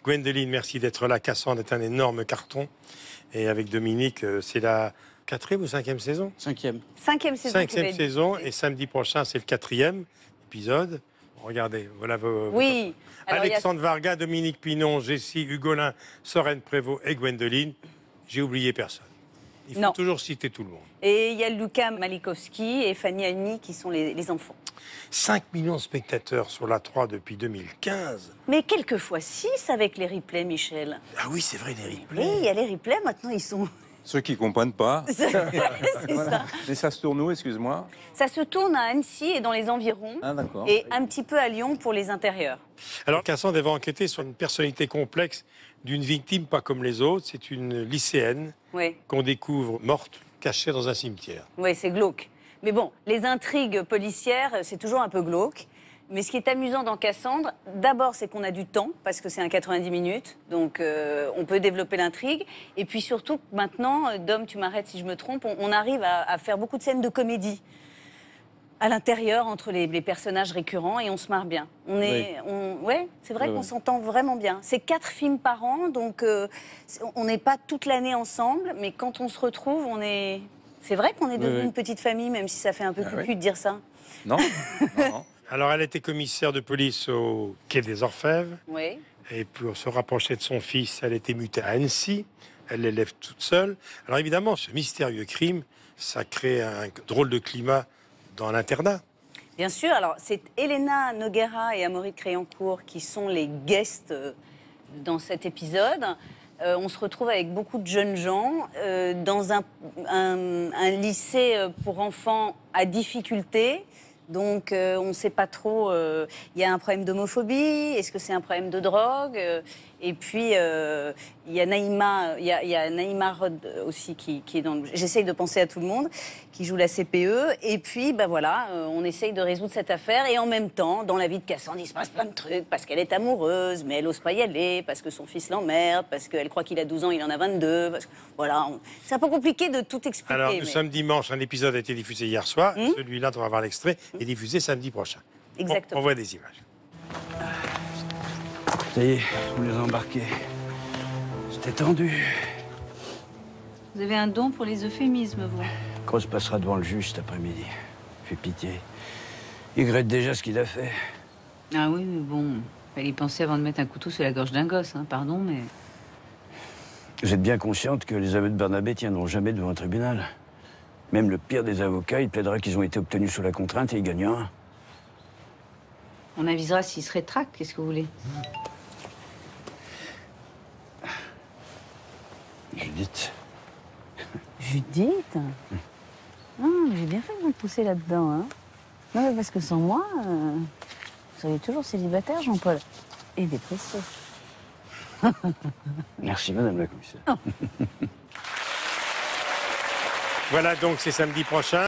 Gwendoline, merci d'être là. Cassandre est un énorme carton. Et avec Dominique, c'est la 4e ou 5e saison? 5e. 5e saison. 5e saison. Et samedi prochain, c'est le 4e épisode. Regardez, voilà vos... Oui. Alors, Alexandre Varga, Dominique Pinon, Jessie, Hugolin, Sorène Prévost et Gwendoline. J'ai oublié personne. Il faut toujours citer tout le monde. Et il y a Luca Malikowski et Fanny Alny qui sont les enfants. 5 millions de spectateurs sur la 3 depuis 2015. Mais quelquefois 6 avec les replays, Michel. Ah oui, c'est vrai, les replays. Oui, il y a les replays, maintenant ils sont... Ceux qui ne comprennent pas. C'est ça. Mais ça se tourne où, excuse-moi? Ça se tourne à Annecy et dans les environs. Ah, d'accord. Et un petit peu à Lyon pour les intérieurs. Alors, Cassandre va enquêter sur une personnalité complexe d'une victime pas comme les autres. C'est une lycéenne qu'on découvre morte, cachée dans un cimetière. Oui, c'est glauque. Mais bon, les intrigues policières, c'est toujours un peu glauque. Mais ce qui est amusant dans Cassandre, d'abord, c'est qu'on a du temps, parce que c'est un 90 minutes, donc on peut développer l'intrigue. Et puis surtout, maintenant, Dom, tu m'arrêtes si je me trompe, on arrive à faire beaucoup de scènes de comédie à l'intérieur, entre les personnages récurrents, et on se marre bien. C'est vrai qu'on s'entend vraiment bien. C'est 4 films par an, donc on n'est pas toute l'année ensemble, mais quand on se retrouve, on est... C'est vrai qu'on est devenu une petite famille, même si ça fait un peu cucu de dire ça. Non, non. Alors, elle était commissaire de police au Quai des Orfèvres. Oui. Et pour se rapprocher de son fils, elle était mutée à Annecy. Elle l'élève toute seule. Alors, évidemment, ce mystérieux crime, ça crée un drôle de climat dans l'internat. Bien sûr. Alors, c'est Elena Noguera et Amaury de Créancourt qui sont les guests dans cet épisode. On se retrouve avec beaucoup de jeunes gens dans un lycée pour enfants à difficulté. Donc, on ne sait pas trop. Il y a un problème d'homophobie. Est-ce que c'est un problème de drogue? Et puis, il y a Naïma Rod aussi qui est dans le... J'essaye de penser à tout le monde, qui joue la CPE. Et puis, voilà, on essaye de résoudre cette affaire. Et en même temps, dans la vie de Cassandre, il se passe plein de trucs. Parce qu'elle est amoureuse, mais elle n'ose pas y aller. Parce que son fils l'emmerde. Parce qu'elle croit qu'il a 12 ans, il en a 22. Voilà, c'est un peu compliqué de tout expliquer. Alors, nous sommes dimanche. Un épisode a été diffusé hier soir. Celui-là, on va voir l'extrait, est diffusé samedi prochain. Exactement. On voit des images. Ça y est, vous les embarquez. C'était tendu. Vous avez un don pour les euphémismes, vous. Cross passera devant le juge cet après-midi. Fait pitié. Il regrette déjà ce qu'il a fait. Ah oui, mais bon, fallait y penser avant de mettre un couteau sur la gorge d'un gosse, hein. Pardon, mais... Vous êtes bien consciente que les aveux de Barnabé tiendront jamais devant un tribunal. Même le pire des avocats, il plaidera qu'ils ont été obtenus sous la contrainte et il gagnera. On avisera s'il se rétracte, qu'est-ce que vous voulez? Judith. Judith? J'ai bien fait de me pousser là-dedans, hein. Non, mais parce que sans moi, vous seriez toujours célibataire, Jean-Paul. Et dépressif. Merci, madame la commissaire. Voilà, donc, c'est samedi prochain.